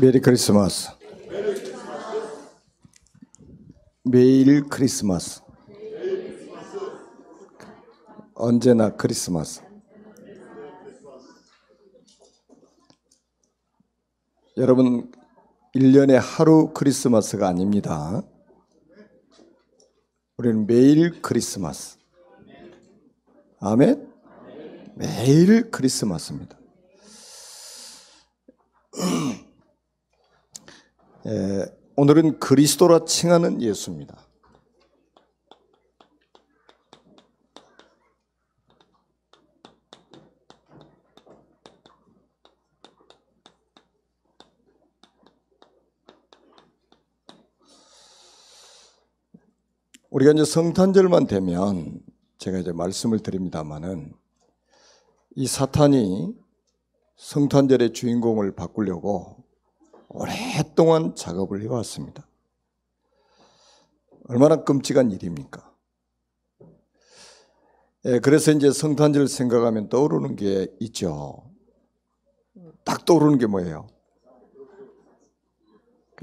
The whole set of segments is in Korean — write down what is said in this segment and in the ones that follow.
메리 크리스마스. 매일 크리스마스. 언제나 크리스마스. 여러분, 1년에 하루 크리스마스가 아닙니다. 우리는 매일 크리스마스. 아멘? 매일 크리스마스입니다. 오늘은 그리스도라 칭하는 예수입니다. 우리가 이제 성탄절만 되면 제가 이제 말씀을 드립니다마는 이 사탄이 성탄절의 주인공을 바꾸려고 오랫동안 작업을 해왔습니다. 얼마나 끔찍한 일입니까? 그래서 이제 성탄절 생각하면 떠오르는 게 있죠. 딱 떠오르는 게 뭐예요?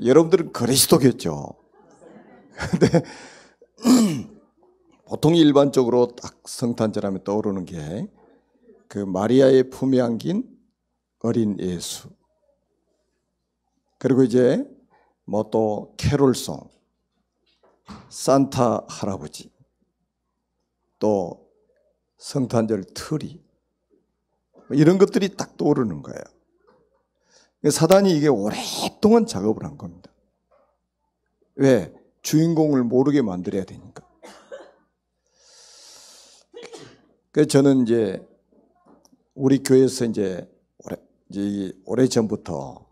여러분들은 그리스도겠죠. 근데 보통 일반적으로 딱 성탄절 하면 떠오르는 게 그 마리아의 품에 안긴 어린 예수, 그리고 이제 뭐 또 캐롤송, 산타 할아버지, 또 성탄절 트리, 이런 것들이 딱 떠오르는 거예요. 사단이 이게 오랫동안 작업을 한 겁니다. 왜? 주인공을 모르게 만들어야 되니까. 그래서 저는 이제 우리 교회에서 이제 오래전부터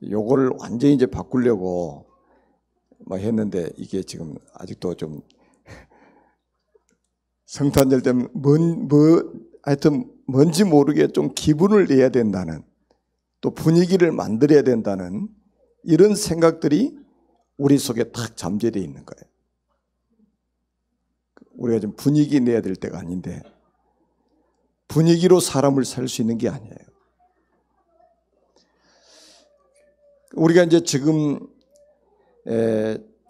요거를 완전히 이제 바꾸려고 막 했는데 이게 지금 아직도 좀 성탄절 때문에 하여튼 뭔지 모르게 좀 기분을 내야 된다는, 또 분위기를 만들어야 된다는 이런 생각들이 우리 속에 딱 잠재되어 있는 거예요. 우리가 좀 분위기 내야 될 때가 아닌데 분위기로 사람을 살 수 있는 게 아니에요. 우리가 이제 지금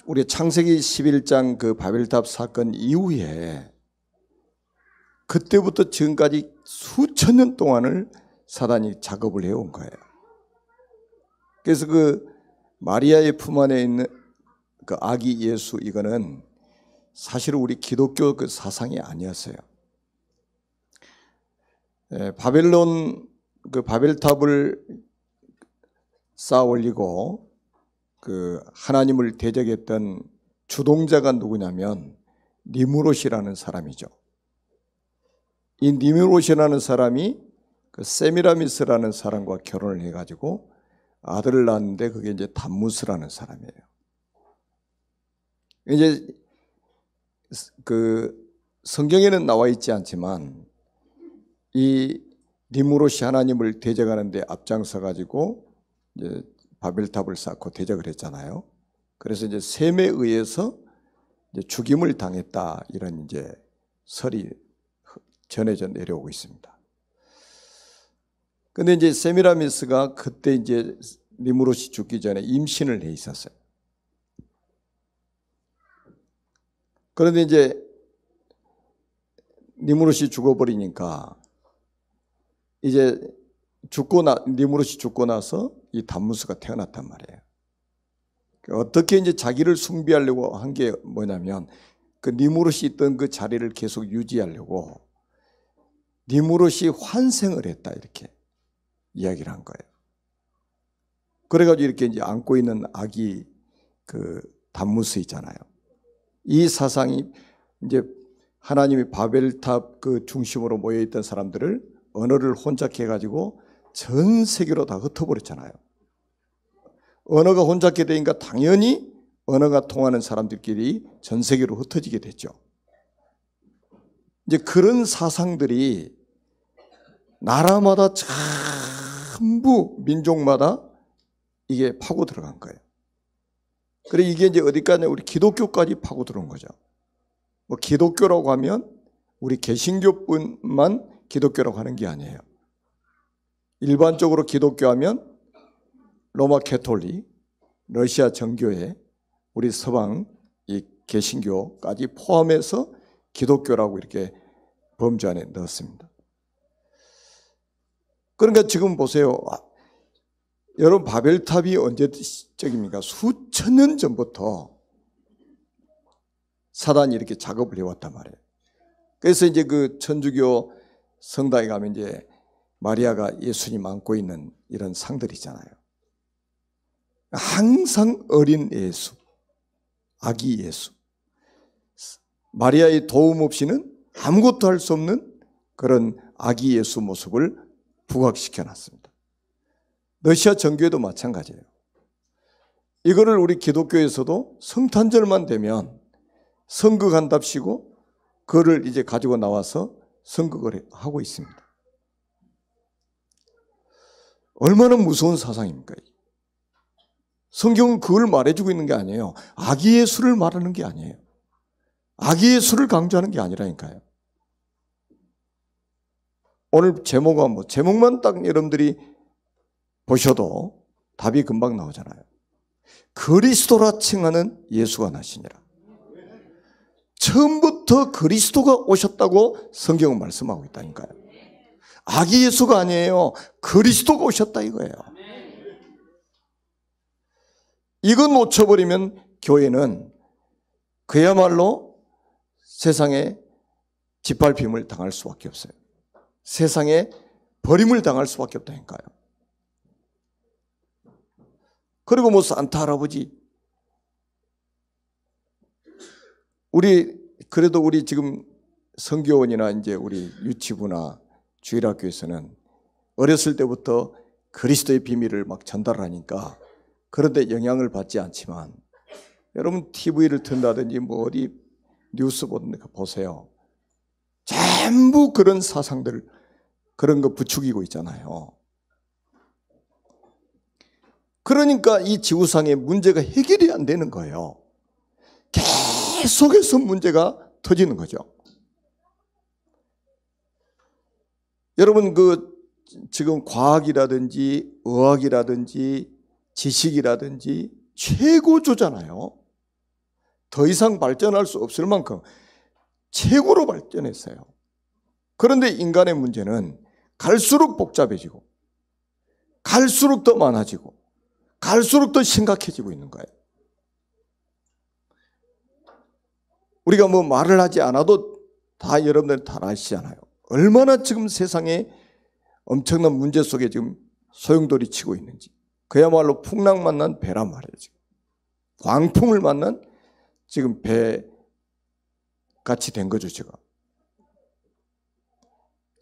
우리 창세기 11장 그 바벨탑 사건 이후에 그때부터 지금까지 수천 년 동안을 사단이 작업을 해온 거예요. 그래서 그 마리아의 품 안에 있는 그 아기 예수, 이거는 사실 우리 기독교 그 사상이 아니었어요. 바벨론 그 바벨탑을 쌓아 올리고 그 하나님을 대적했던 주동자가 누구냐면 니무롯이라는 사람이죠. 이 니무롯이라는 사람이 그 세미라미스라는 사람과 결혼을 해가지고 아들을 낳았는데 그게 이제 담무스라는 사람이에요. 이제 그 성경에는 나와 있지 않지만 이 니무롯이 하나님을 대적하는데 앞장서 가지고 이제 바벨탑을 쌓고 대적을 했잖아요. 그래서 이제 셈에 의해서 이제 죽임을 당했다, 이런 이제 설이 전해져 내려오고 있습니다. 근데 이제 세미라미스가 그때 이제 니무롯이 죽기 전에 임신을 해 있었어요. 그런데 이제 니무롯이 죽어버리니까 이제 니무롯이 죽고 나서 이 담무스가 태어났단 말이에요. 어떻게 이제 자기를 숭배하려고 한 게 뭐냐면 그 니무롯이 있던 그 자리를 계속 유지하려고 니무롯이 환생을 했다, 이렇게 이야기를 한 거예요. 그래가지고 이렇게 이제 안고 있는 아기 그 담무스 있잖아요. 이 사상이 이제 하나님이 바벨탑 그 중심으로 모여있던 사람들을 언어를 혼잡해가지고 전 세계로 다 흩어버렸잖아요. 언어가 혼잡게 되니까 당연히 언어가 통하는 사람들끼리 전 세계로 흩어지게 됐죠. 이제 그런 사상들이 나라마다 전부 민족마다 이게 파고 들어간 거예요. 그래 이게 이제 어디까지 우리 기독교까지 파고 들어온 거죠. 뭐 기독교라고 하면 우리 개신교뿐만 기독교라고 하는 게 아니에요. 일반적으로 기독교 하면 로마 캐톨릭, 러시아 정교회, 우리 서방 이 개신교까지 포함해서 기독교라고 이렇게 범주 안에 넣었습니다. 그러니까 지금 보세요. 여러분 바벨탑이 언제적입니까? 수천 년 전부터 사단이 이렇게 작업을 해왔단 말이에요. 그래서 이제 그 천주교 성당에 가면 이제 마리아가 예수님 안고 있는 이런 상들이 있잖아요. 항상 어린 예수, 아기 예수. 마리아의 도움 없이는 아무것도 할 수 없는 그런 아기 예수 모습을 부각시켜 놨습니다. 러시아 정교회도 마찬가지예요. 이거를 우리 기독교에서도 성탄절만 되면 성극한답시고 그거를 이제 가지고 나와서 성극을 하고 있습니다. 얼마나 무서운 사상입니까? 성경은 그걸 말해주고 있는 게 아니에요. 아기 예수를 말하는 게 아니에요. 아기 예수를 강조하는 게 아니라니까요. 오늘 제목은 제목만 딱 여러분들이 보셔도 답이 금방 나오잖아요. 그리스도라 칭하는 예수가 나시니라. 처음부터 그리스도가 오셨다고 성경은 말씀하고 있다니까요. 아기 예수가 아니에요. 그리스도가 오셨다 이거예요. 이거 놓쳐버리면 교회는 그야말로 세상에 짓밟힘을 당할 수밖에 없어요. 세상에 버림을 당할 수밖에 없다니까요. 그리고 뭐 산타 할아버지, 그래도 우리 지금 성교원이나 이제 우리 유치부나 주일학교에서는 어렸을 때부터 그리스도의 비밀을 막 전달하니까 그런데 영향을 받지 않지만 여러분 TV를 튼다든지 뭐 어디 뉴스 보세요. 전부 그런 사상들, 그런 거 부추기고 있잖아요. 그러니까 이 지구상의 문제가 해결이 안 되는 거예요. 계속해서 문제가 터지는 거죠. 여러분 지금 과학이라든지 의학이라든지 지식이라든지 최고조잖아요. 더 이상 발전할 수 없을 만큼 최고로 발전했어요. 그런데 인간의 문제는 갈수록 복잡해지고 갈수록 더 많아지고 갈수록 더 심각해지고 있는 거예요. 우리가 뭐 말을 하지 않아도 다 여러분들 다 아시잖아요. 얼마나 지금 세상에 엄청난 문제 속에 지금 소용돌이 치고 있는지. 그야말로 풍랑 만난 배란 말이에요. 지금. 광풍을 만난 지금 배 같이 된 거죠, 제가.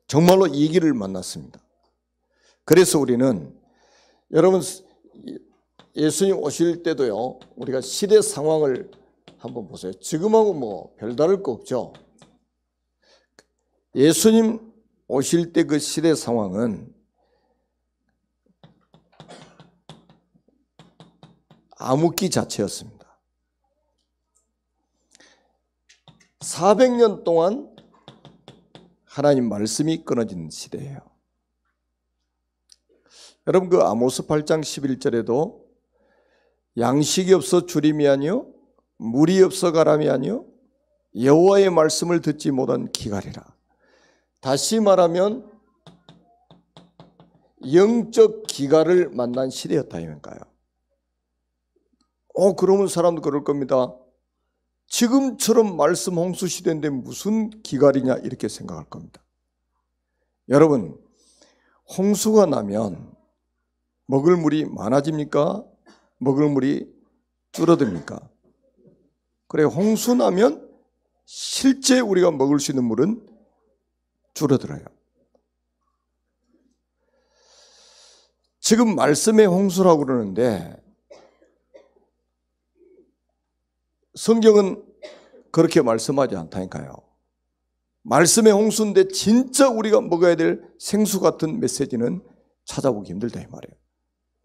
정말로 이 길을 만났습니다. 그래서 우리는 여러분 예수님 오실 때도요, 우리가 시대 상황을 한번 보세요. 지금하고 뭐 별다를 거 없죠. 예수님 오실 때 그 시대 상황은 암흑기 자체였습니다. 400년 동안 하나님 말씀이 끊어진 시대예요. 여러분 그 아모스 8장 11절에도 양식이 없어 주림이 아니요 물이 없어 가람이 아니요 여호와의 말씀을 듣지 못한 기갈이라. 다시 말하면 영적 기갈을 만난 시대였다 이건가요? 그러면 사람도 그럴 겁니다. 지금처럼 말씀 홍수 시대인데 무슨 기갈이냐 이렇게 생각할 겁니다. 여러분 홍수가 나면 먹을 물이 많아집니까? 먹을 물이 줄어듭니까? 그래 홍수 나면 실제 우리가 먹을 수 있는 물은 줄어들어요. 지금 말씀의 홍수라고 그러는데 성경은 그렇게 말씀하지 않다니까요. 말씀의 홍수인데 진짜 우리가 먹어야 될 생수 같은 메시지는 찾아보기 힘들다 이 말이에요.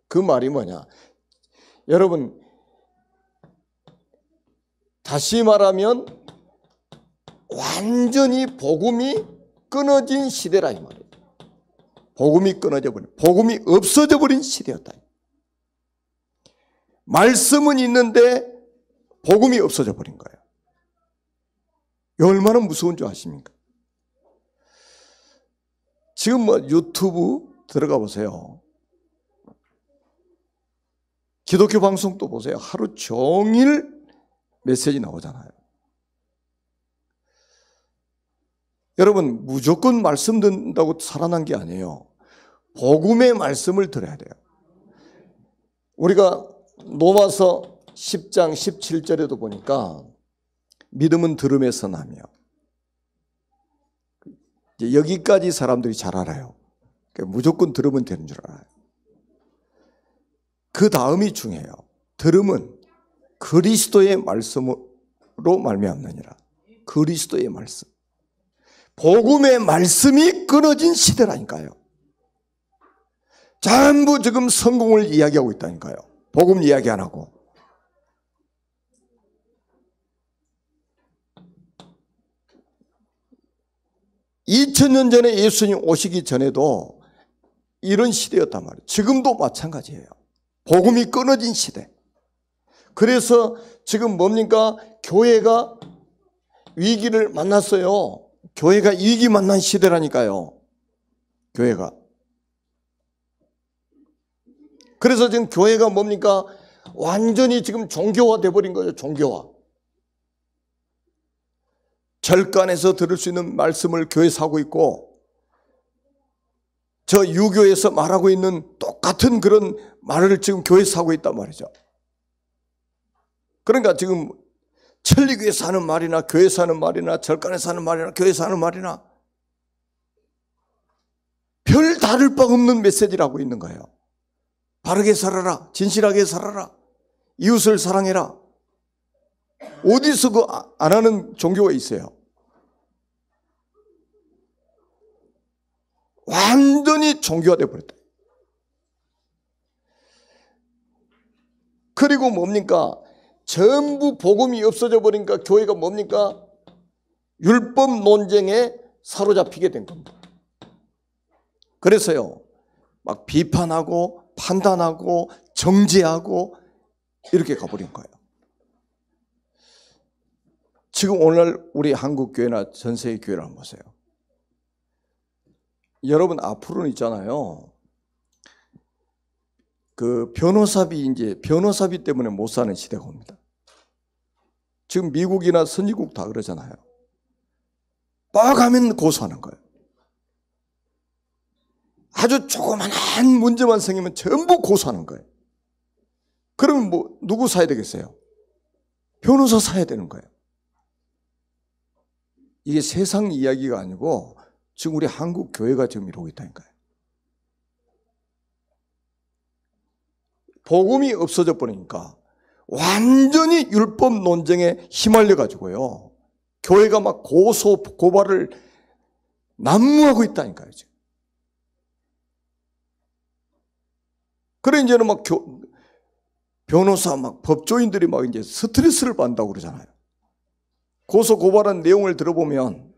그 말이 뭐냐? 여러분 다시 말하면 완전히 복음이 끊어진 시대라 이 말이에요. 복음이 끊어져 버린, 복음이 없어져 버린 시대였다. 말씀은 있는데 복음이 없어져 버린 거예요. 이게 얼마나 무서운 줄 아십니까? 지금 뭐 유튜브 들어가 보세요. 기독교 방송도 보세요. 하루 종일 메시지 나오잖아요. 여러분, 무조건 말씀 듣는다고 살아난 게 아니에요. 복음의 말씀을 들어야 돼요. 우리가 로마서 10장 17절에도 보니까 믿음은 들음에서 나며, 여기까지 사람들이 잘 알아요. 무조건 들으면 되는 줄 알아요. 그 다음이 중요해요. 들음은 그리스도의 말씀으로 말미암느니라. 그리스도의 말씀. 복음의 말씀이 끊어진 시대라니까요. 전부 지금 성공을 이야기하고 있다니까요. 복음 이야기 안 하고. (2000년) 전에 예수님 오시기 전에도 이런 시대였단 말이에요. 지금도 마찬가지예요. 복음이 끊어진 시대. 그래서 지금 뭡니까? 교회가 위기를 만났어요. 교회가 위기 만난 시대라니까요. 교회가. 그래서 지금 교회가 뭡니까? 완전히 지금 종교화 돼버린 거예요. 종교화. 절간에서 들을 수 있는 말씀을 교회에서 하고 있고, 저 유교에서 말하고 있는 똑같은 그런 말을 지금 교회에서 하고 있단 말이죠. 그러니까 지금 천리교에서 하는 말이나 교회에서 하는 말이나 절간에서 하는 말이나 교회에서 하는 말이나 별 다를 바 없는 메시지를 하고 있는 거예요. 바르게 살아라. 진실하게 살아라. 이웃을 사랑해라. 어디서 그 안 하는 종교가 있어요? 완전히 종교화되어 버렸다. 그리고 뭡니까? 전부 복음이 없어져 버리니까 교회가 뭡니까? 율법 논쟁에 사로잡히게 된 겁니다. 그래서요, 막 비판하고 판단하고 정죄하고 이렇게 가버린 거예요. 지금 오늘날 우리 한국 교회나 전 세계 교회를 한번 보세요. 여러분, 앞으로는 있잖아요. 그 변호사비 때문에 못 사는 시대가 옵니다. 지금 미국이나 선진국 다 그러잖아요. 막 하면 고소하는 거예요. 아주 조그만한 문제만 생기면 전부 고소하는 거예요. 그러면 뭐 누구 사야 되겠어요? 변호사 사야 되는 거예요. 이게 세상 이야기가 아니고 지금 우리 한국 교회가 지금 이러고 있다니까요. 복음이 없어져 버리니까 완전히 율법 논쟁에 휘말려 가지고요, 교회가 막 고소 고발을 난무하고 있다니까요. 지금. 그래 이제는 막 변호사 막 법조인들이 막 이제 스트레스를 받는다고 그러잖아요. 고소 고발한 내용을 들어보면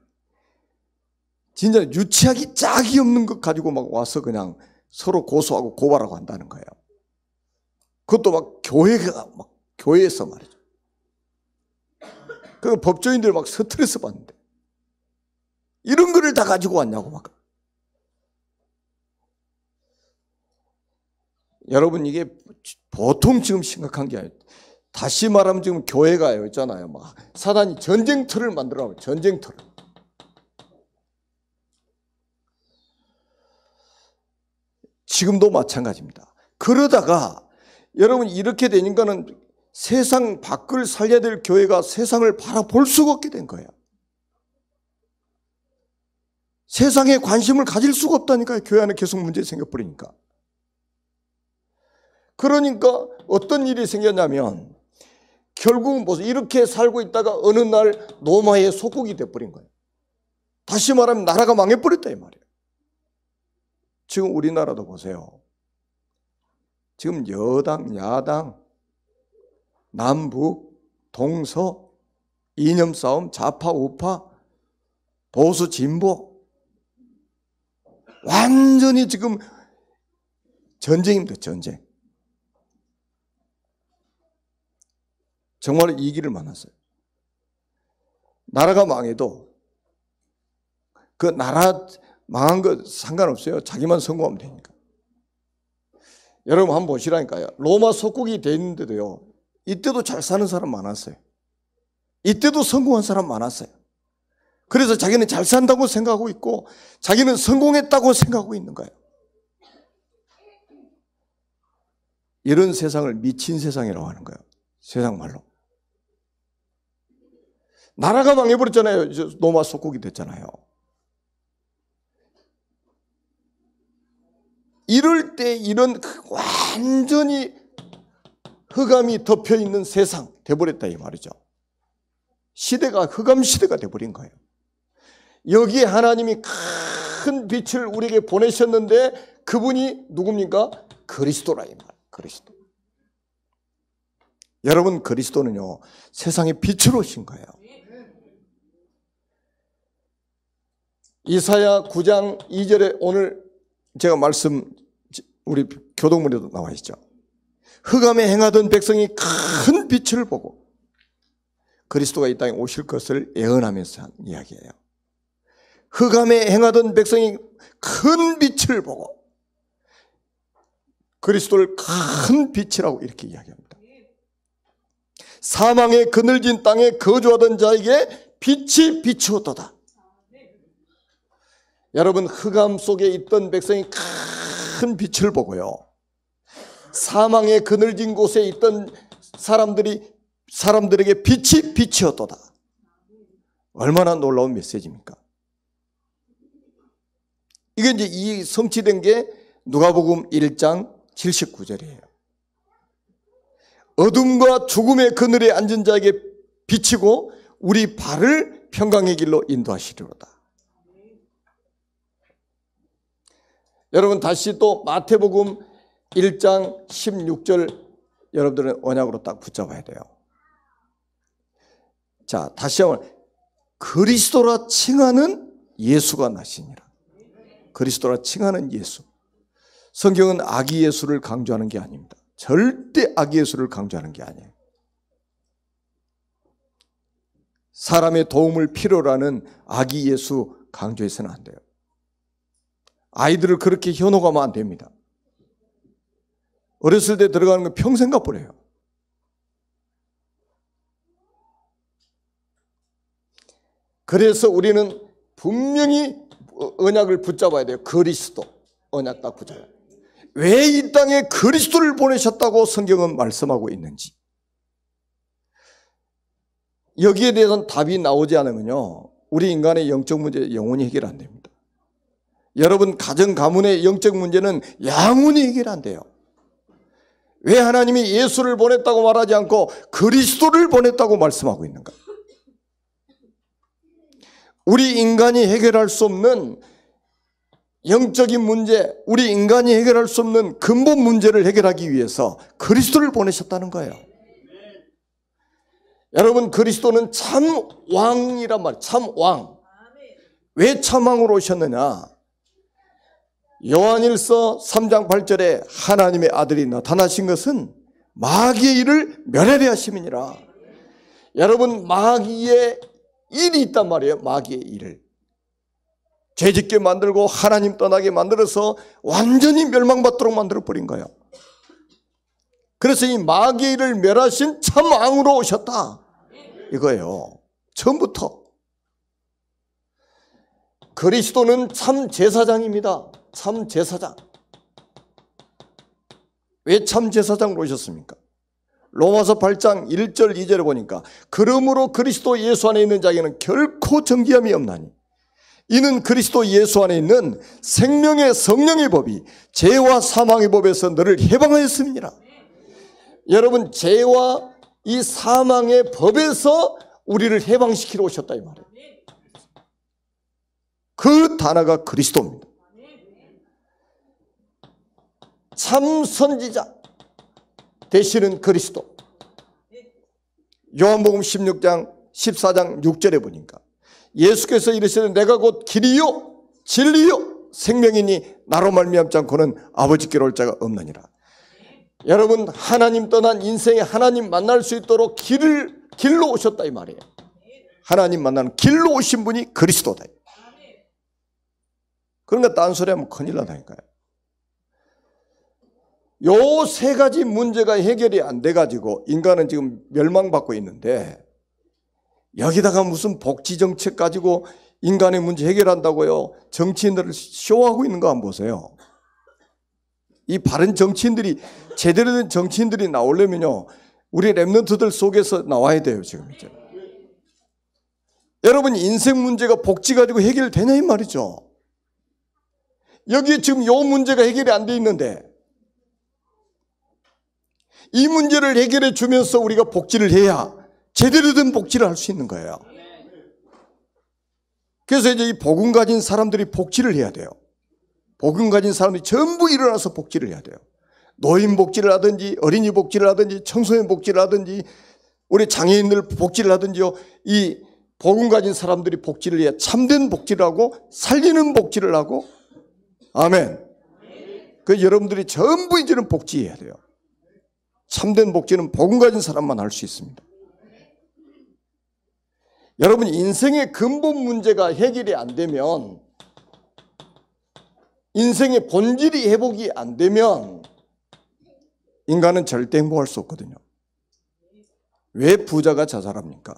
진짜 유치하기 짝이 없는 것 가지고 막 와서 그냥 서로 고소하고 고발하고 한다는 거예요. 그것도 막 교회에서 말이죠. 그 법조인들 막 스트레스 받는데 이런 거를 다 가지고 왔냐고 막. 여러분, 이게 보통 지금 심각한 게 아니에요. 다시 말하면 지금 교회가요 있잖아요. 막 사단이 전쟁터를 만들어요. 전쟁터를. 지금도 마찬가지입니다. 그러다가 여러분 이렇게 되니까는 세상 밖을 살려야 될 교회가 세상을 바라볼 수가 없게 된 거예요. 세상에 관심을 가질 수가 없다니까요. 교회 안에 계속 문제 생겨버리니까. 그러니까 어떤 일이 생겼냐면 결국은 무슨 이렇게 살고 있다가 어느 날 로마의 속국이 돼버린 거예요. 다시 말하면 나라가 망해버렸다 이 말이에요. 지금 우리나라도 보세요. 지금 여당, 야당, 남북, 동서, 이념 싸움, 좌파, 우파, 보수, 진보, 완전히 지금 전쟁입니다. 전쟁. 정말 이 길을 만났어요. 나라가 망해도 그 나라 망한 거 상관없어요. 자기만 성공하면 되니까. 여러분 한번 보시라니까요. 로마 속국이 돼 있는데도요, 이때도 잘 사는 사람 많았어요. 이때도 성공한 사람 많았어요. 그래서 자기는 잘 산다고 생각하고 있고 자기는 성공했다고 생각하고 있는 거예요. 이런 세상을 미친 세상이라고 하는 거예요. 세상 말로. 나라가 망해버렸잖아요. 로마 속국이 됐잖아요. 이럴 때 이런 완전히 흑암이 덮여있는 세상 돼버렸다 이 말이죠. 시대가 흑암 시대가 돼버린 거예요. 여기에 하나님이 큰 빛을 우리에게 보내셨는데 그분이 누굽니까? 그리스도라 이 말. 그리스도. 여러분 그리스도는요 세상의 빛으로 오신 거예요. 이사야 9장 2절에 오늘 제가 말씀 우리 교동문에도 나와 있죠. 흑암에 행하던 백성이 큰 빛을 보고 그리스도가 이 땅에 오실 것을 예언하면서 한 이야기예요. 흑암에 행하던 백성이 큰 빛을 보고 그리스도를 큰 빛이라고 이렇게 이야기합니다. 사망에 그늘진 땅에 거주하던 자에게 빛이 비추었도다. 여러분 흑암 속에 있던 백성이 큰 빛을 보고요, 사망에 그늘진 곳에 있던 사람들에게 빛이 비추었도다. 얼마나 놀라운 메시지입니까? 이게 이제 이 성취된 게 누가복음 1장 79절이에요. 어둠과 죽음의 그늘에 앉은 자에게 비치고 우리 발을 평강의 길로 인도하시리로다. 여러분 다시 또 마태복음 1장 16절 여러분들은 언약으로 딱 붙잡아야 돼요. 자, 다시 한번 그리스도라 칭하는 예수가 나시니라. 그리스도라 칭하는 예수. 성경은 아기 예수를 강조하는 게 아닙니다. 절대 아기 예수를 강조하는 게 아니에요. 사람의 도움을 필요로 하는 아기 예수 강조해서는 안 돼요. 아이들을 그렇게 현혹하면 안 됩니다. 어렸을 때 들어가는 건 평생 갚으래요. 그래서 우리는 분명히 언약을 붙잡아야 돼요. 그리스도 언약 딱 붙잡아요. 왜 이 땅에 그리스도를 보내셨다고 성경은 말씀하고 있는지, 여기에 대해서는 답이 나오지 않으면요 우리 인간의 영적 문제 영원히 해결 안 됩니다. 여러분 가정 가문의 영적 문제는 영원히 해결 안 돼요. 왜 하나님이 예수를 보냈다고 말하지 않고 그리스도를 보냈다고 말씀하고 있는가? 우리 인간이 해결할 수 없는 영적인 문제, 우리 인간이 해결할 수 없는 근본 문제를 해결하기 위해서 그리스도를 보내셨다는 거예요. 여러분 그리스도는 참 왕이란 말이에요. 참 왕. 왜 참 왕으로 오셨느냐? 요한일서 3장 8절에 하나님의 아들이 나타나신 것은 마귀의 일을 멸하려 하심이니라. 여러분 마귀의 일이 있단 말이에요. 마귀의 일을 죄짓게 만들고 하나님 떠나게 만들어서 완전히 멸망받도록 만들어버린 거예요. 그래서 이 마귀의 일을 멸하신 참 왕으로 오셨다 이거예요. 처음부터. 그리스도는 참 제사장입니다. 참 제사장. 왜 참 제사장으로 오셨습니까? 로마서 8장 1절 2절에 보니까 그러므로 그리스도 예수 안에 있는 자에게는 결코 정죄함이 없나니 이는 그리스도 예수 안에 있는 생명의 성령의 법이 죄와 사망의 법에서 너를 해방하였음이니라. 여러분 죄와 이 사망의 법에서 우리를 해방시키러 오셨다 이 말이에요. 그 단어가 그리스도입니다. 참 선지자 되시는 그리스도. 요한복음 16장 14장 6절에 보니까 예수께서 이르시되 내가 곧 길이요 진리요 생명이니 나로 말미암지 않고는 아버지께로 올 자가 없느니라. 여러분, 하나님 떠난 인생에 하나님 만날 수 있도록 길로 오셨다 이 말이에요. 하나님 만나는 길로 오신 분이 그리스도다. 그러니까 딴소리 하면 큰일 나다니까요. 요 세 가지 문제가 해결이 안 돼가지고 인간은 지금 멸망받고 있는데, 여기다가 무슨 복지정책 가지고 인간의 문제 해결한다고요? 정치인들을 쇼하고 있는 거 한번 보세요. 이 바른 정치인들이, 제대로 된 정치인들이 나오려면요, 우리 랩런트들 속에서 나와야 돼요. 지금 이제 여러분, 인생 문제가 복지 가지고 해결되냐 이 말이죠. 여기 지금 요 문제가 해결이 안 돼 있는데, 이 문제를 해결해 주면서 우리가 복지를 해야 제대로 된 복지를 할 수 있는 거예요. 그래서 이제 이 복음 가진 사람들이 복지를 해야 돼요. 복음 가진 사람들이 전부 일어나서 복지를 해야 돼요. 노인 복지를 하든지, 어린이 복지를 하든지, 청소년 복지를 하든지, 우리 장애인들 복지를 하든지요. 이 복음 가진 사람들이 복지를 해야 참된 복지를 하고 살리는 복지를 하고, 아멘. 그 여러분들이 전부 이제는 복지해야 돼요. 참된 복지는 복음 가진 사람만 할 수 있습니다. 여러분, 인생의 근본 문제가 해결이 안 되면, 인생의 본질이 회복이 안 되면 인간은 절대 행복할 수 없거든요. 왜 부자가 자살합니까?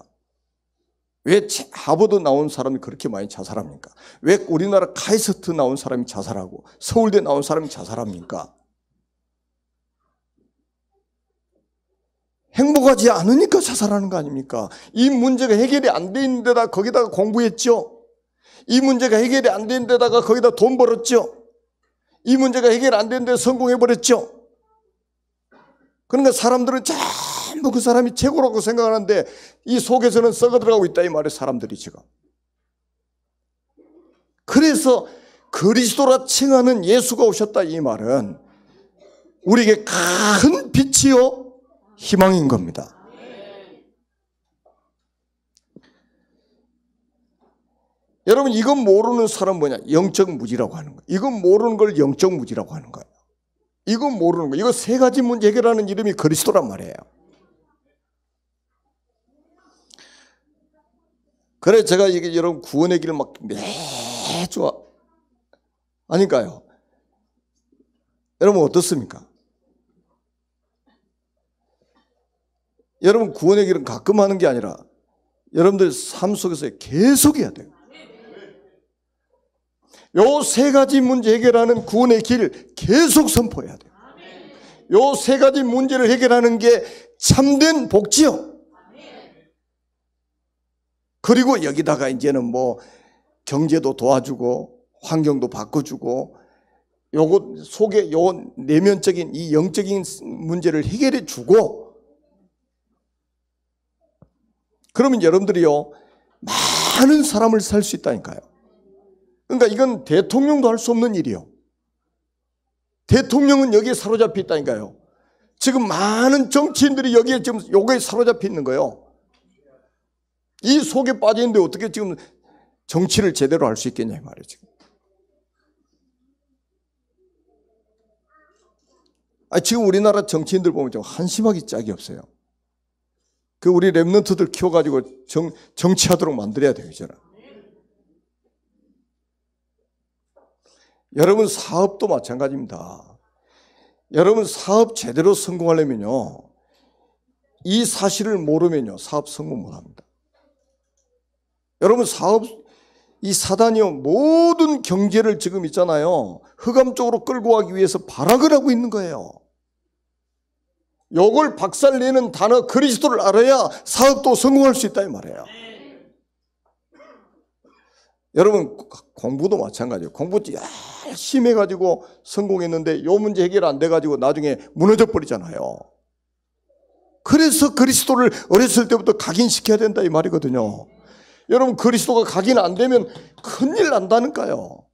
왜 하버드 나온 사람이 그렇게 많이 자살합니까? 왜 우리나라 카이스트 나온 사람이 자살하고 서울대 나온 사람이 자살합니까? 행복하지 않으니까 자살하는 거 아닙니까? 이 문제가 해결이 안 돼 있는 데다 거기다가 공부했죠. 이 문제가 해결이 안 된 데다가 거기다 돈 벌었죠. 이 문제가 해결 안 된 데 성공해버렸죠. 그러니까 사람들은 전부 그 사람이 최고라고 생각하는데 이 속에서는 썩어 들어가고 있다 이 말이에요. 사람들이 지금. 그래서 그리스도라 칭하는 예수가 오셨다 이 말은 우리에게 큰 빛이요 희망인 겁니다. 여러분, 이건 모르는 사람 뭐냐? 영적 무지라고 하는 거예요. 이건 모르는 걸 영적 무지라고 하는 거예요. 이건 모르는 거예요. 이거 세 가지 문제 해결하는 이름이 그리스도란 말이에요. 그래 제가 이게 여러분 구원의 길을 막 매주 아니까요. 여러분 어떻습니까? 여러분 구원의 길은 가끔 하는 게 아니라 여러분들 삶 속에서 계속 해야 돼요. 요 세 가지 문제 해결하는 구원의 길 계속 선포해야 돼요. 요 세 가지 문제를 해결하는 게 참된 복지요. 그리고 여기다가 이제는 뭐 경제도 도와주고 환경도 바꿔주고 요것 속에 요 내면적인 이 영적인 문제를 해결해 주고, 그러면 여러분들이요 많은 사람을 살 수 있다니까요. 그러니까 이건 대통령도 할 수 없는 일이요. 대통령은 여기에 사로잡혀 있다니까요. 지금 많은 정치인들이 여기에 지금 요거에 사로잡혀 있는 거예요. 이 속에 빠져 있는데 어떻게 지금 정치를 제대로 할 수 있겠냐 이 말이에요. 지금. 지금 우리나라 정치인들 보면 좀 한심하기 짝이 없어요. 그 우리 랩런트들 키워가지고 정치하도록 만들어야 돼요. 저는. 여러분 사업도 마찬가지입니다. 여러분 사업 제대로 성공하려면요 이 사실을 모르면요 사업 성공 못합니다. 여러분 사업 이 사단이요 모든 경제를 지금 있잖아요 흑암 쪽으로 끌고 가기 위해서 발악을 하고 있는 거예요. 요걸 박살내는 단어 그리스도를 알아야 사업도 성공할 수 있다 이 말이에요. 여러분 공부도 마찬가지예요. 공부 열심히 해가지고 성공했는데 요 문제 해결 안 돼가지고 나중에 무너져 버리잖아요. 그래서 그리스도를 어렸을 때부터 각인시켜야 된다 이 말이거든요. 여러분 그리스도가 각인 안 되면 큰일 난다니까요.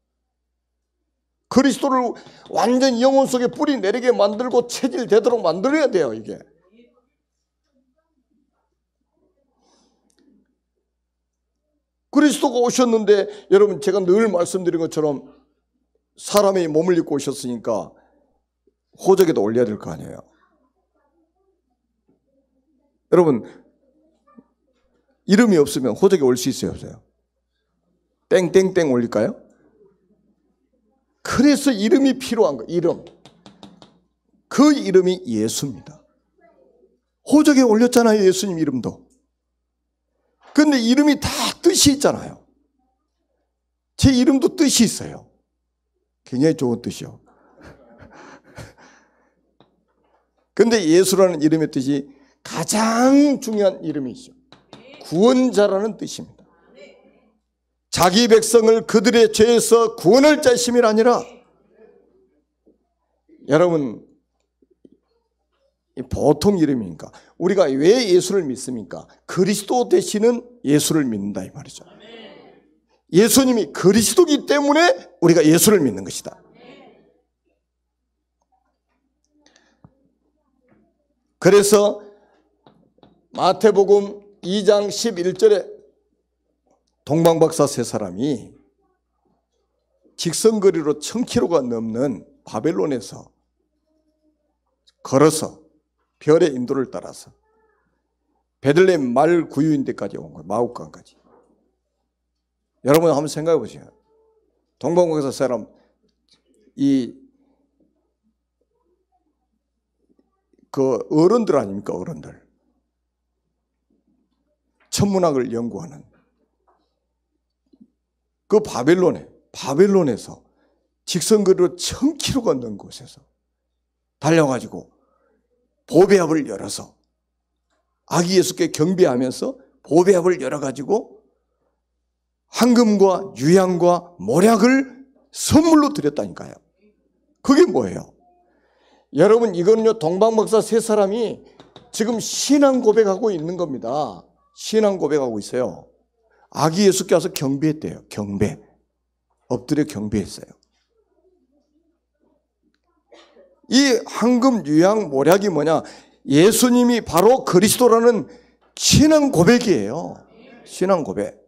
그리스도를 완전 영혼 속에 뿌리 내리게 만들고 체질되도록 만들어야 돼요 이게. 그리스도가 오셨는데 여러분 제가 늘 말씀드린 것처럼 사람의 몸을 입고 오셨으니까 호적에도 올려야 될 거 아니에요. 여러분, 이름이 없으면 호적에 올 수 있어요, 없어요? 땡땡땡 올릴까요? 그래서 이름이 필요한 거예요. 이름. 그 이름이 예수입니다. 호적에 올렸잖아요, 예수님 이름도. 그런데 이름이 다 뜻이 있잖아요. 제 이름도 뜻이 있어요. 굉장히 좋은 뜻이요. 그런데 예수라는 이름의 뜻이 가장 중요한 이름이죠. 구원자라는 뜻입니다. 자기 백성을 그들의 죄에서 구원할 자심이 아니라, 여러분, 보통 이름이니까. 우리가 왜 예수를 믿습니까? 그리스도 되시는 예수를 믿는다 이 말이죠. 예수님이 그리스도이기 때문에 우리가 예수를 믿는 것이다. 그래서 마태복음 2장 11절에 동방박사 세 사람이 직선거리로 1000km가 넘는 바벨론에서 걸어서 별의 인도를 따라서 베들레헴 말 구유인 데까지 온 거예요. 마욱강까지. 여러분 한번 생각해 보세요. 동방박사 사람 그 어른들 아닙니까? 어른들. 천문학을 연구하는 그 바벨론에서 직선거리로 1000km가 넘는 곳에서 달려가지고 보배합을 열어서 아기 예수께 경배하면서 보배합을 열어가지고 황금과 유향과 모략을 선물로 드렸다니까요. 그게 뭐예요? 여러분, 이거는요, 동방박사 세 사람이 지금 신앙 고백하고 있는 겁니다. 신앙 고백하고 있어요. 아기 예수께 와서 경배했대요. 경배. 엎드려 경배했어요. 이 황금, 유향, 모략이 뭐냐? 예수님이 바로 그리스도라는 신앙 고백이에요. 신앙 고백.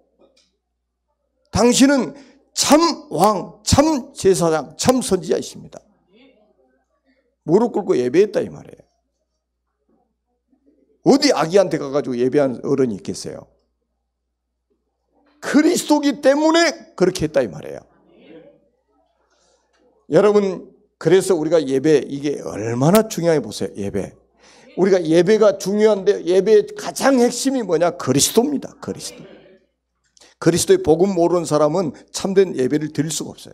당신은 참 왕, 참 제사장, 참 선지자이십니다. 무릎 꿇고 예배했다 이 말이에요. 어디 아기한테 가가지고 예배한 어른이 있겠어요? 그리스도기 때문에 그렇게 했다 이 말이에요. 여러분, 그래서 우리가 예배, 이게 얼마나 중요해 보세요. 예배. 우리가 예배가 중요한데 예배의 가장 핵심이 뭐냐? 그리스도입니다. 그리스도. 그리스도의 복음 모르는 사람은 참된 예배를 드릴 수가 없어요.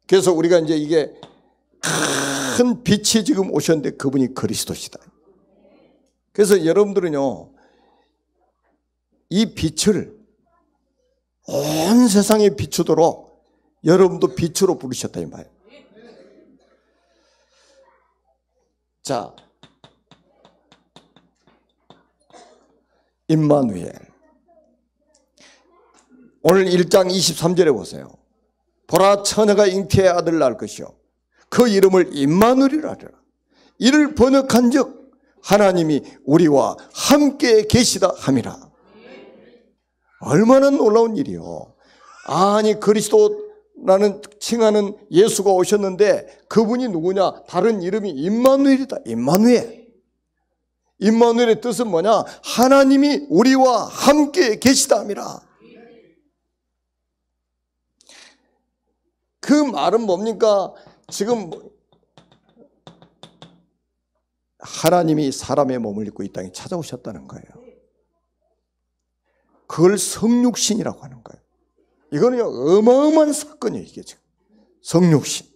그래서 우리가 이제 이게 큰 빛이 지금 오셨는데 그분이 그리스도시다. 그래서 여러분들은요, 이 빛을 온 세상에 비추도록 여러분도 빛으로 부르셨다 이 말이에요. 자, 임마누엘. 오늘 1장 23절에 보세요. 보라, 처녀가 잉태의 아들을 낳을 것이요 그 이름을 임마누엘이라 하리라. 이를 번역한즉 하나님이 우리와 함께 계시다 함이라. 얼마나 놀라운 일이요. 아니, 그리스도라는 칭하는 예수가 오셨는데 그분이 누구냐? 다른 이름이 임마누엘이다. 임마누엘. 임마누엘의 뜻은 뭐냐? 하나님이 우리와 함께 계시다 함이라. 그 말은 뭡니까? 지금 하나님이 사람의 몸을 입고 이 땅에 찾아오셨다는 거예요. 그걸 성육신이라고 하는 거예요. 이거는요, 어마어마한 사건이에요. 이게 지금 성육신.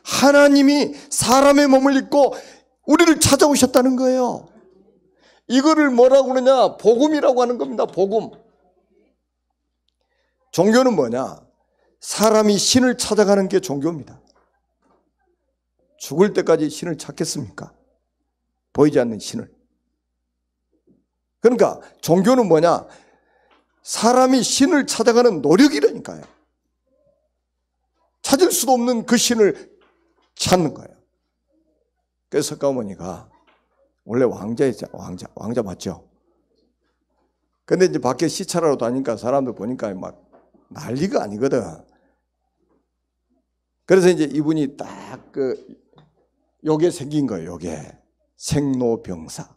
하나님이 사람의 몸을 입고 우리를 찾아오셨다는 거예요. 이거를 뭐라고 그러냐? 복음이라고 하는 겁니다. 복음. 종교는 뭐냐? 사람이 신을 찾아가는 게 종교입니다. 죽을 때까지 신을 찾겠습니까? 보이지 않는 신을. 그러니까 종교는 뭐냐? 사람이 신을 찾아가는 노력이라니까요. 찾을 수도 없는 그 신을 찾는 거예요. 그래서 석가모니가 원래 왕자였죠. 왕자 맞죠? 근데 이제 밖에 시찰하러 다니니까 사람들 보니까 막 난리가 아니거든. 그래서 이제 이분이 딱 요게 생긴 거예요. 요게 생로병사.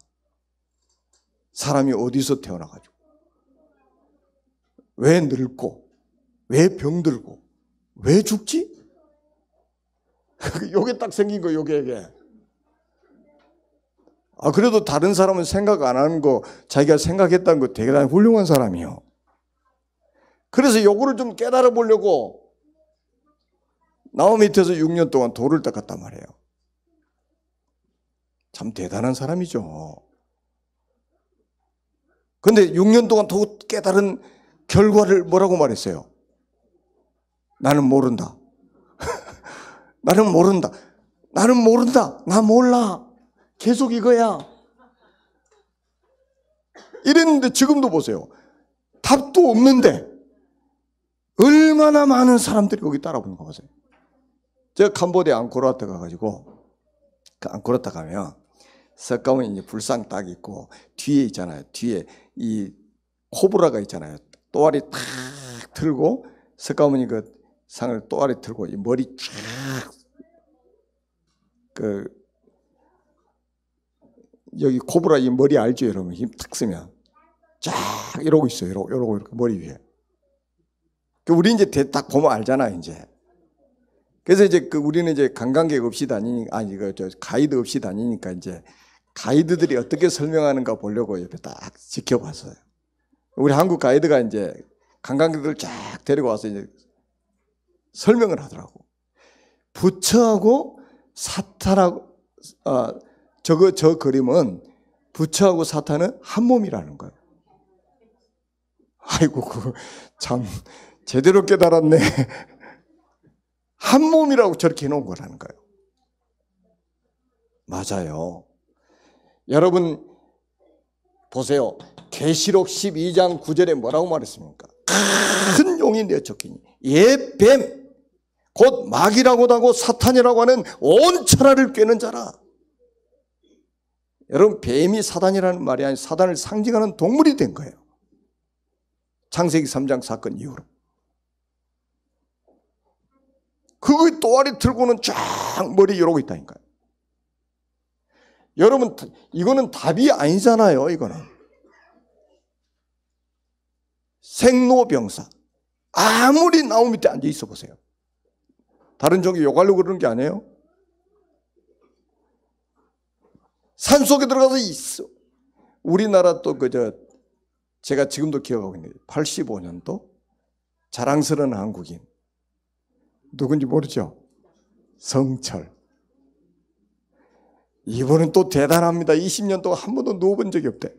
사람이 어디서 태어나가지고 왜 늙고 왜 병들고 왜 죽지? 요게 딱 생긴 거예요. 요게. 그래도 다른 사람은 생각 안 하는 거 자기가 생각했다는 거 대단히 훌륭한 사람이요. 그래서 요거를 좀 깨달아 보려고 나무 밑에서 6년 동안 돌을 닦았단 말이에요. 참 대단한 사람이죠. 근데 6년 동안 더 깨달은 결과를 뭐라고 말했어요? 나는 모른다. 나는 모른다. 나는 모른다. 나 몰라. 계속 이거야. 이랬는데 지금도 보세요. 답도 없는데 얼마나 많은 사람들이 거기 따라오는 거 보세요. 제가 캄보디아 앙코르와트 가가지고 그 앙코르와트 가면 석가모니 이제 불상 딱 있고 뒤에 있잖아요. 뒤에 이 코브라가 있잖아요. 또아리 탁 들고 석가모니 그 상을 또아리 들고 이 머리 쫙 여기 코브라 이 머리 알죠, 여러분? 힘 탁 쓰면 쫙 이러고 있어요. 이러고 이렇게 머리 위에. 우리 이제 딱 보면 알잖아요, 이제. 그래서 이제 우리는 이제 관광객 없이 가이드 없이 다니니까 이제 가이드들이 어떻게 설명하는가 보려고 옆에 딱 지켜봤어요. 우리 한국 가이드가 이제 관광객들 쫙 데리고 와서 이제 설명을 하더라고. 부처하고 사탄하고 저 그림은 부처하고 사탄은 한 몸이라는 거예요. 아이고 그거 참 제대로 깨달았네. 한 몸이라고 저렇게 해놓은 거라는 거예요. 맞아요. 여러분 보세요. 계시록 12장 9절에 뭐라고 말했습니까? 큰 용이 내쫓기니 옛 뱀 곧 마귀라고도 하고 사탄이라고 하는 온 천하를 꿰는 자라. 여러분 뱀이 사단이라는 말이 아니라 사단을 상징하는 동물이 된 거예요. 창세기 3장 사건 이후로. 그거 또아리 들고는 쫙 머리 이러고 있다니까요. 여러분 이거는 답이 아니잖아요. 이거는 생로병사. 아무리 나무 밑에 앉아 있어 보세요. 다른 종교 욕하려고 그러는 게 아니에요. 산속에 들어가서 있어. 우리나라 또 제가 지금도 기억하고 있는데 85년도 자랑스러운 한국인 누군지 모르죠? 성철. 이분은 또 대단합니다. 20년 동안 한 번도 누워본 적이 없대.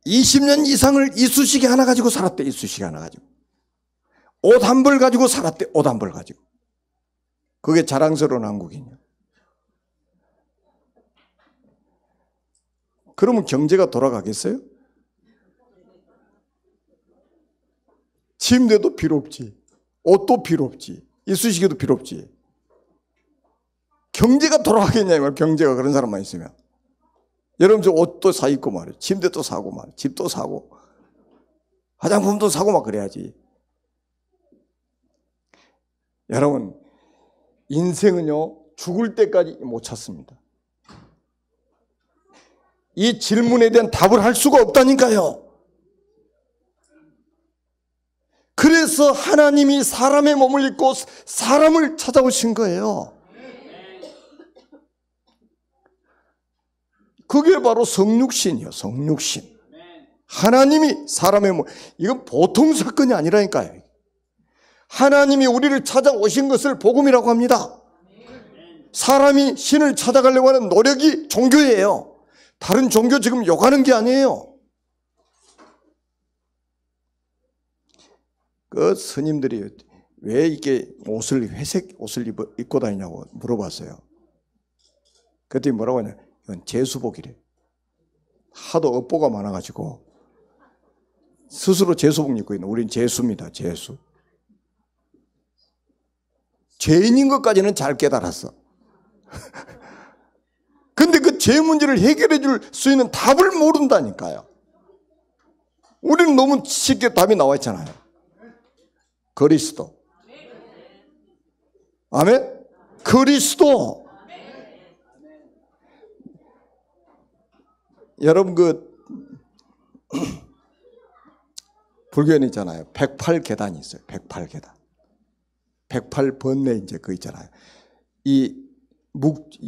20년 이상을 이쑤시개 하나 가지고 살았대. 이쑤시개 하나 가지고. 옷 한 벌 가지고 살았대. 옷 한 벌 가지고. 그게 자랑스러운 한국인이야. 그러면 경제가 돌아가겠어요? 침대도 필요 없지. 옷도 필요 없지. 이쑤시개도 필요 없지. 경제가 돌아가겠냐 이 말. 경제가 그런 사람만 있으면. 여러분 저 옷도 사 입고 말이에요. 침대도 사고 말이에요. 집도 사고 화장품도 사고 막 그래야지. 여러분 인생은요 죽을 때까지 못 찾습니다. 이 질문에 대한 답을 할 수가 없다니까요. 그래서 하나님이 사람의 몸을 입고 사람을 찾아오신 거예요. 그게 바로 성육신이요. 성육신. 하나님이 사람의 몸. 이건 보통 사건이 아니라니까요. 하나님이 우리를 찾아오신 것을 복음이라고 합니다. 사람이 신을 찾아가려고 하는 노력이 종교예요. 다른 종교 지금 욕하는 게 아니에요. 그 스님들이 왜 이렇게 회색 옷을 입고 다니냐고 물어봤어요. 그랬더니 뭐라고 하냐. 이건 제수복이래. 하도 업보가 많아가지고 스스로 제수복 입고 있는 우린 제수입니다. 제수. 죄인인 것까지는 잘 깨달았어. 근데 그 죄 문제를 해결해 줄 수 있는 답을 모른다니까요. 우리는 너무 쉽게 답이 나와 있잖아요. 그리스도. 아멘? 그리스도. 여러분 불교에는 있잖아요. 108계단이 있어요. 108계단. 108번뇌 이제 그 있잖아요. 이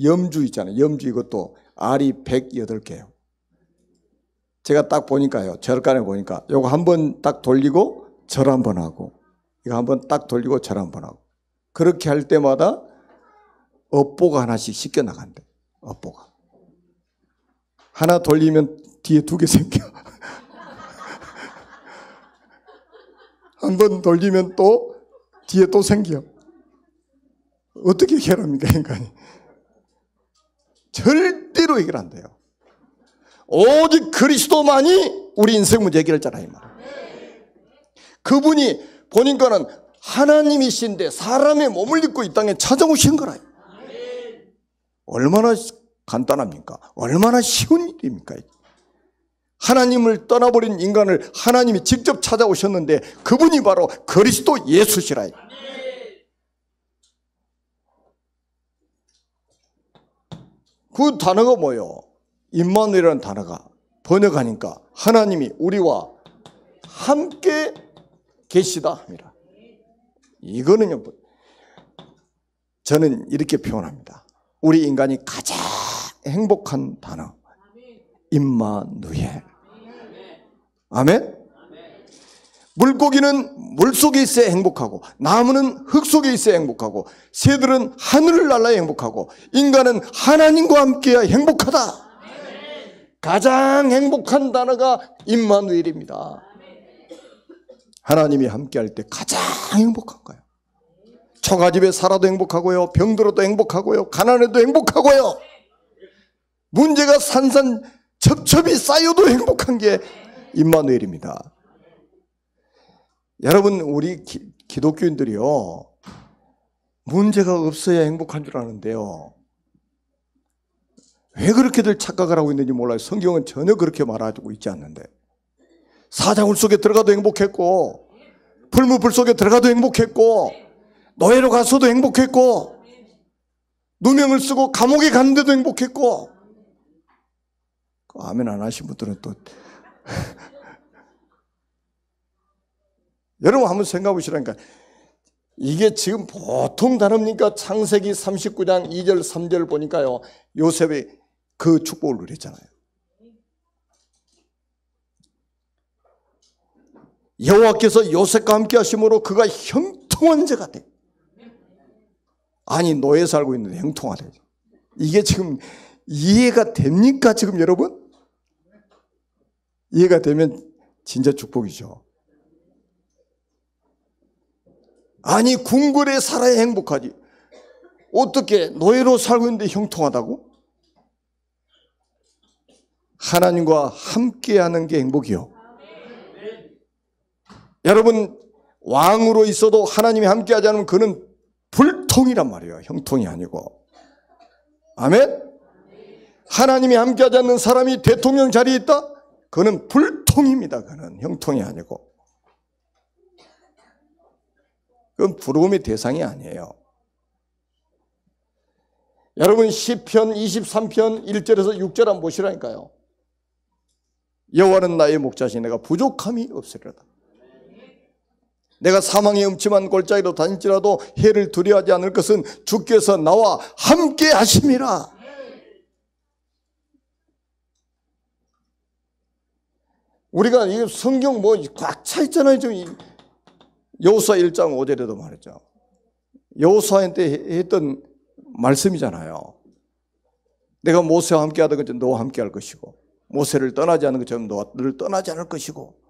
염주 있잖아요. 염주 이것도 알이 108개예요. 제가 딱 보니까요. 절간에 보니까 요거 한번 딱 돌리고 절 한번 하고 이거 한번 딱 돌리고 절 한번 하고 그렇게 할 때마다 업보가 하나씩 씻겨 나간대. 업보가. 하나 돌리면 뒤에 2개 생겨. 한 번 돌리면 또 뒤에 또 생겨. 어떻게 해결합니까, 인간이? 절대로 해결 안 돼요. 오직 그리스도만이 우리 인생 문제 해결자라 이 말. 그분이 보니까는 하나님이신데 사람의 몸을 입고 이 땅에 찾아오신 거라. 얼마나 간단합니까? 얼마나 쉬운 일입니까? 하나님을 떠나버린 인간을 하나님이 직접 찾아오셨는데 그분이 바로 그리스도 예수시라. 그 단어가 뭐예요? 임마누엘이라는 단어가 번역하니까 하나님이 우리와 함께 계시다 합니다. 이거는요, 저는 이렇게 표현합니다. 우리 인간이 가장 행복한 단어, 임마누엘. 아멘? 물고기는 물속에 있어야 행복하고, 나무는 흙 속에 있어야 행복하고, 새들은 하늘을 날아야 행복하고, 인간은 하나님과 함께야 행복하다. 가장 행복한 단어가 임마누엘입니다. 하나님이 함께할 때 가장 행복한 거예요. 처가집에 살아도 행복하고요, 병들어도 행복하고요, 가난해도 행복하고요, 문제가 산산첩첩이 쌓여도 행복한 게 임마누엘입니다. 여러분, 우리 기독교인들이요, 문제가 없어야 행복한 줄 아는데요, 왜 그렇게들 착각을 하고 있는지 몰라요. 성경은 전혀 그렇게 말하고 있지 않는데, 사자굴 속에 들어가도 행복했고, 불무불 속에 들어가도 행복했고, 노예로 가서도 행복했고, 누명을 쓰고 감옥에 갔는데도 행복했고. 아멘 안 하신 분들은 또 여러분 한번 생각해 보시라니까. 이게 지금 보통 단어입니까? 창세기 39장 2절 3절 보니까요, 요셉이 그 축복을 누렸잖아요. 여호와께서 요셉과 함께 하심으로 그가 형통한 자가 돼. 아니, 노예 살고 있는데 형통하대. 이게 지금 이해가 됩니까? 지금 여러분? 이해가 되면 진짜 축복이죠. 아니, 궁궐에 살아야 행복하지. 어떻게 노예로 살고 있는데 형통하다고? 하나님과 함께하는 게 행복이요. 여러분, 왕으로 있어도 하나님이 함께하지 않으면 그는 불통이란 말이에요. 형통이 아니고. 아멘? 하나님이 함께하지 않는 사람이 대통령 자리에 있다? 그는 불통입니다. 그는 형통이 아니고. 그건 부러움의 대상이 아니에요. 여러분, 시편 23편 1절에서 6절 한번 보시라니까요. 여호와는 나의 목자시니 내가 부족함이 없으리로다. 내가 사망의 음침한 골짜기로 다닐지라도 해를 두려워하지 않을 것은 주께서 나와 함께 하심이라. 우리가 이 성경 뭐 꽉 차 있잖아요. 여호수아 1장 5절에도 말했죠. 여호수아한테 했던 말씀이잖아요. 내가 모세와 함께 하던 것처럼 너와 함께 할 것이고, 모세를 떠나지 않은 것처럼 너를 떠나지 않을 것이고,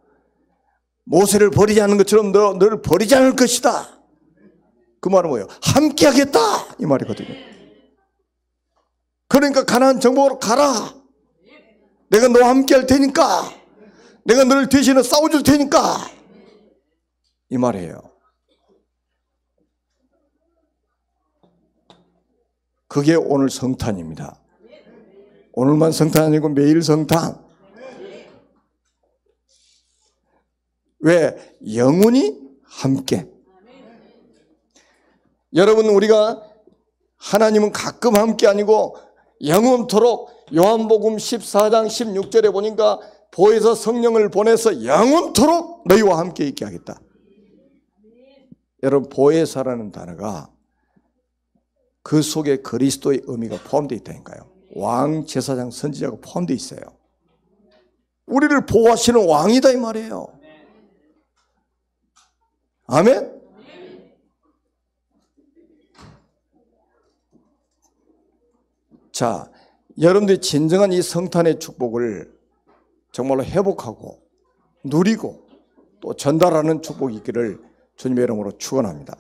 모세를 버리지 않는 것처럼 너를 버리지 않을 것이다. 그 말은 뭐예요? 함께 하겠다 이 말이거든요. 그러니까 가나안 정복으로 가라. 내가 너와 함께 할 테니까, 내가 너를 대신해 싸워줄 테니까, 이 말이에요. 그게 오늘 성탄입니다. 오늘만 성탄 아니고 매일 성탄. 왜? 영원히 함께. 여러분, 우리가 하나님은 가끔 함께 아니고 영원토록 요한복음 14장 16절에 보니까 보혜사 성령을 보내서 영원토록 너희와 함께 있게 하겠다. 여러분, 보혜사라는 단어가 그 속에 그리스도의 의미가 포함되어 있다니까요. 왕, 제사장, 선지자가 포함되어 있어요. 우리를 보호하시는 왕이다 이 말이에요. 아멘? 자, 여러분들이 진정한 이 성탄의 축복을 정말로 회복하고 누리고 또 전달하는 축복이 있기를 주님의 이름으로 축원합니다.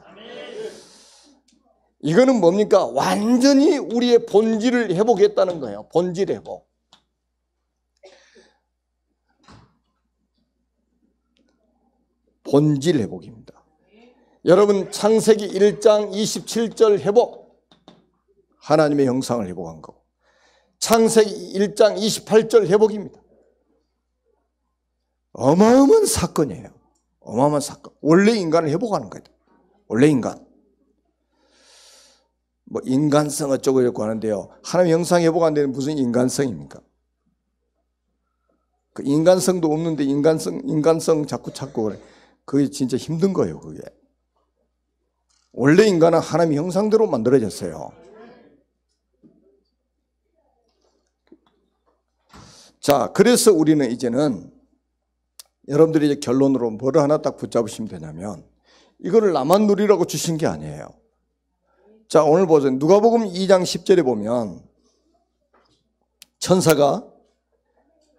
이거는 뭡니까? 완전히 우리의 본질을 회복했다는 거예요. 본질 회복. 본질 회복입니다. 여러분, 창세기 1장 27절 회복, 하나님의 형상을 회복한 거고, 창세기 1장 28절 회복입니다. 어마어마한 사건이에요. 어마어마한 사건. 원래 인간을 회복하는 거예요. 원래 인간. 뭐 인간성 어쩌고 저쩌고 하는데요, 하나님의 형상 회복 안 되는 무슨 인간성입니까? 그 인간성도 없는데 인간성 자꾸 찾고 그래. 그게 진짜 힘든 거예요. 그게. 원래 인간은 하나님의 형상대로 만들어졌어요. 자, 그래서 우리는 이제는 여러분들이 이제 결론으로 뭐를 하나 딱 붙잡으시면 되냐면, 이거를 나만 누리라고 주신 게 아니에요. 자, 오늘 보세요. 누가복음 2장 10절에 보면 천사가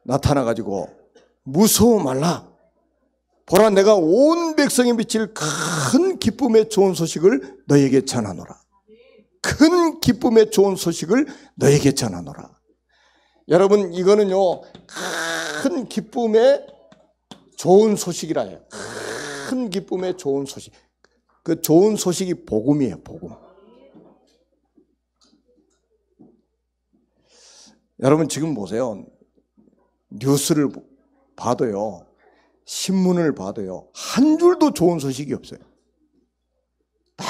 나타나가지고 무서워 말라. 보라, 내가 온 백성에 미칠 큰 기쁨의 좋은 소식을 너에게 전하노라. 큰 기쁨의 좋은 소식을 너에게 전하노라. 여러분, 이거는요, 큰 기쁨의 좋은 소식이라 해요. 큰 기쁨의 좋은 소식. 그 좋은 소식이 복음이에요, 복음. 여러분, 지금 보세요. 뉴스를 봐도요, 신문을 봐도요, 한 줄도 좋은 소식이 없어요. 다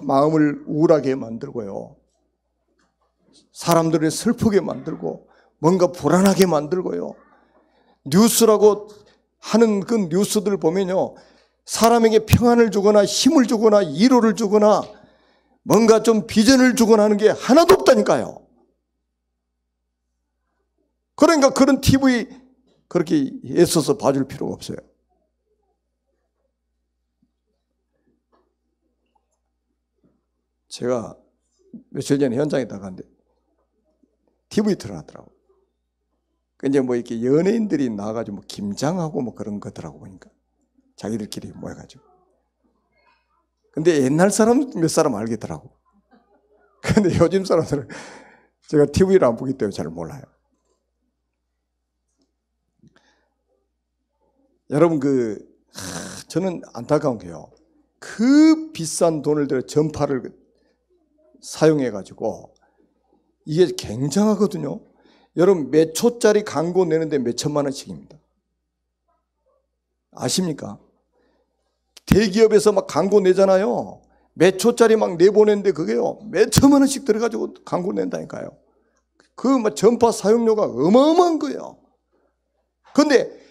마음을 우울하게 만들고요, 사람들을 슬프게 만들고 뭔가 불안하게 만들고요. 뉴스라고 하는 그 뉴스들 보면요, 사람에게 평안을 주거나 힘을 주거나 위로를 주거나 뭔가 좀 비전을 주거나 하는 게 하나도 없다니까요. 그러니까 그런 TV 그렇게 애써서 봐줄 필요가 없어요. 제가 며칠 전에 현장에 나갔는데 TV 틀어놨더라고. 이제 뭐 이렇게 연예인들이 나와가지고 뭐 김장하고 뭐 그런 거더라고 보니까. 자기들끼리 모여가지고. 근데 옛날 사람 몇 사람 알겠더라고. 근데 요즘 사람들은 제가 TV를 안 보기 때문에 잘 몰라요. 여러분, 저는 안타까운 게요, 그 비싼 돈을 들여 전파를 사용해가지고 이게 굉장하거든요. 여러분, 몇 초짜리 광고 내는데 몇 천만 원씩입니다. 아십니까? 대기업에서 막 광고 내잖아요. 몇 초짜리 막 내보내는데 그게요, 몇 천만 원씩 들어가지고 광고 낸다니까요. 그 막 전파 사용료가 어마어마한 거예요. 그런데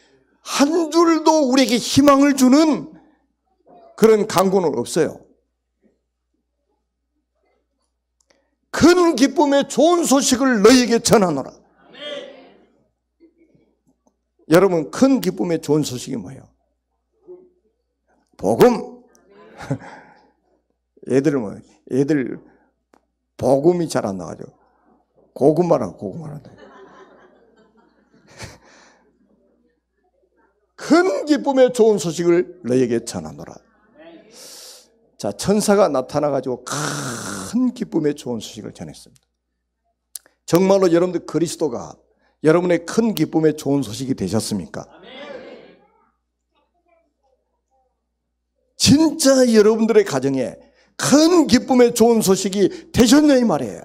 한 줄도 우리에게 희망을 주는 그런 광고는 없어요. 큰 기쁨의 좋은 소식을 너희에게 전하노라. 여러분, 큰 기쁨의 좋은 소식이 뭐예요? 복음. 애들 복음이 잘 안 나가죠. 고구마라고 고구마란다. 큰 기쁨의 좋은 소식을 너에게 전하노라. 자, 천사가 나타나가지고 큰 기쁨의 좋은 소식을 전했습니다. 정말로 여러분들 그리스도가 여러분의 큰 기쁨의 좋은 소식이 되셨습니까? 진짜 여러분들의 가정에 큰 기쁨의 좋은 소식이 되셨냐 이 말이에요.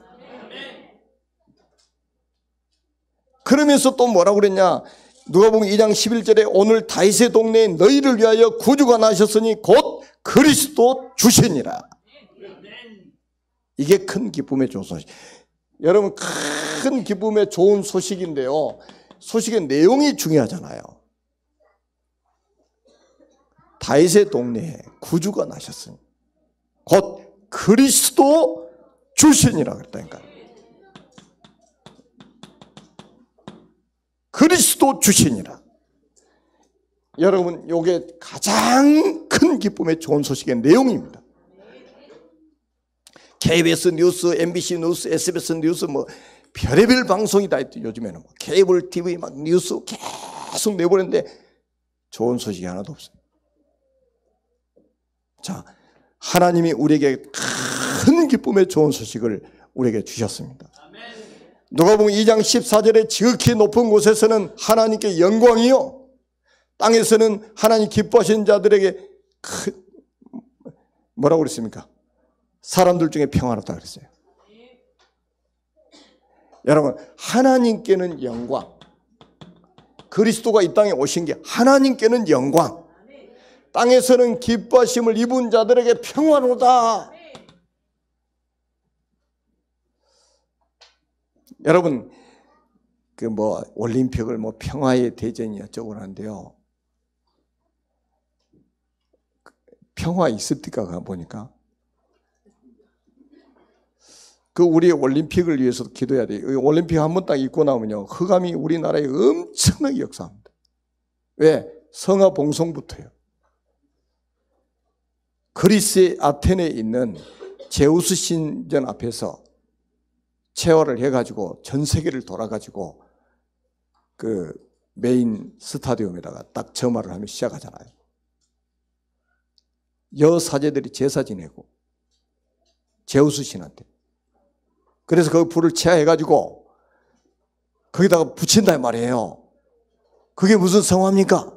그러면서 또 뭐라고 그랬냐? 누가복음 2장 11절에 오늘 다윗의 동네에 너희를 위하여 구주가 나셨으니 곧 그리스도 주시니라. 이게 큰 기쁨의 좋은 소식. 여러분, 큰 기쁨의 좋은 소식인데요, 소식의 내용이 중요하잖아요. 다윗의 동네에 구주가 나셨습니다. 곧 그리스도 주신이라 그랬다니까. 그리스도 주신이라. 여러분, 이게 가장 큰 기쁨의 좋은 소식의 내용입니다. KBS 뉴스, MBC 뉴스, SBS 뉴스, 뭐 별의별 방송이 다 있죠. 요즘에는 뭐 케이블 TV 막 뉴스 계속 내보내는데 좋은 소식이 하나도 없어요. 자, 하나님이 우리에게 큰 기쁨의 좋은 소식을 우리에게 주셨습니다. 누가복음 2장 14절에 지극히 높은 곳에서는 하나님께 영광이요, 땅에서는 하나님 기뻐하신 자들에게 뭐라고 그랬습니까? 사람들 중에 평안하다 그랬어요. 여러분, 하나님께는 영광, 그리스도가 이 땅에 오신 게 하나님께는 영광, 땅에서는 기뻐하심을 입은 자들에게 평안하다. 여러분, 그 뭐 올림픽을 뭐 평화의 대전이 어쩌고 하는데요, 평화 있습니까? 가 보니까 그 우리 올림픽을 위해서도 기도해야 돼요. 올림픽 한 번 딱 입고 나오면요, 흑암이 우리나라에 엄청나게 역사합니다. 왜? 성화 봉송부터요. 그리스의 아테네에 있는 제우스 신전 앞에서 체화를 해가지고 전 세계를 돌아가지고 그 메인 스타디움에다가 딱 점화를 하며 시작하잖아요. 여사제들이 제사 지내고 제우스 신한테. 그래서 그 불을 체화해가지고 거기다가 붙인다 말이에요. 그게 무슨 성화입니까?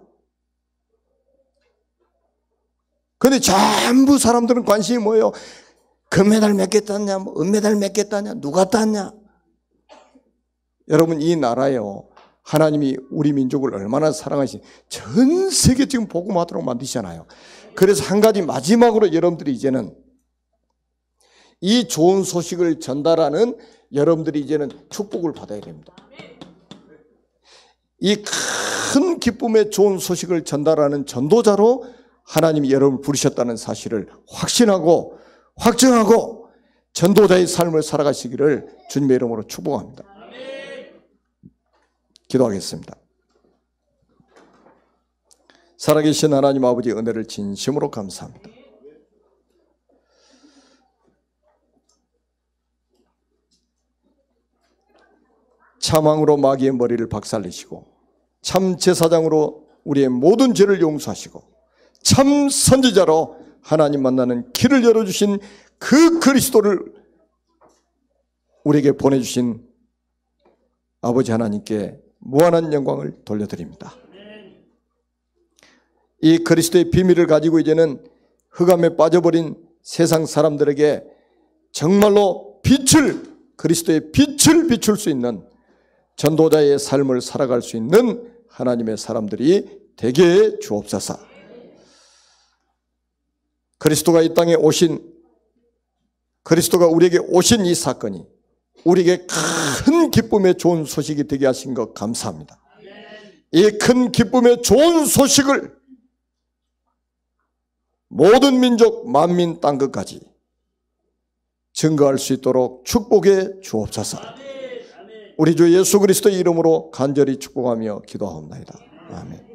근데 전부 사람들은 관심이 뭐예요? 금메달 몇 개 땄냐, 뭐 은메달 몇 개 땄냐, 누가 땄냐. 여러분, 이 나라요, 하나님이 우리 민족을 얼마나 사랑하시, 전 세계 지금 복음하도록 만드시잖아요. 그래서 한 가지 마지막으로 여러분들이 이제는 이 좋은 소식을 전달하는 여러분들이 이제는 축복을 받아야 됩니다. 이 큰 기쁨의 좋은 소식을 전달하는 전도자로 하나님이 여러분을 부르셨다는 사실을 확신하고 확정하고 전도자의 삶을 살아가시기를 주님의 이름으로 축복합니다. 기도하겠습니다. 살아계신 하나님 아버지, 은혜를 진심으로 감사합니다. 참왕으로 마귀의 머리를 박살내시고 참 제사장으로 우리의 모든 죄를 용서하시고 참 선지자로 하나님 만나는 길을 열어주신 그 그리스도를 우리에게 보내주신 아버지 하나님께 무한한 영광을 돌려드립니다. 이 그리스도의 비밀을 가지고 이제는 흑암에 빠져버린 세상 사람들에게 정말로 그리스도의 빛을 비출 수 있는 전도자의 삶을 살아갈 수 있는 하나님의 사람들이 되게 해 주옵소서. 그리스도가 이 땅에 오신, 그리스도가 우리에게 오신 이 사건이 우리에게 큰 기쁨의 좋은 소식이 되게 하신 것 감사합니다. 이 큰 기쁨의 좋은 소식을 모든 민족, 만민, 땅끝까지 증거할 수 있도록 축복해 주옵소서. 우리 주 예수 그리스도의 이름으로 간절히 축복하며 기도하옵나이다. 아멘.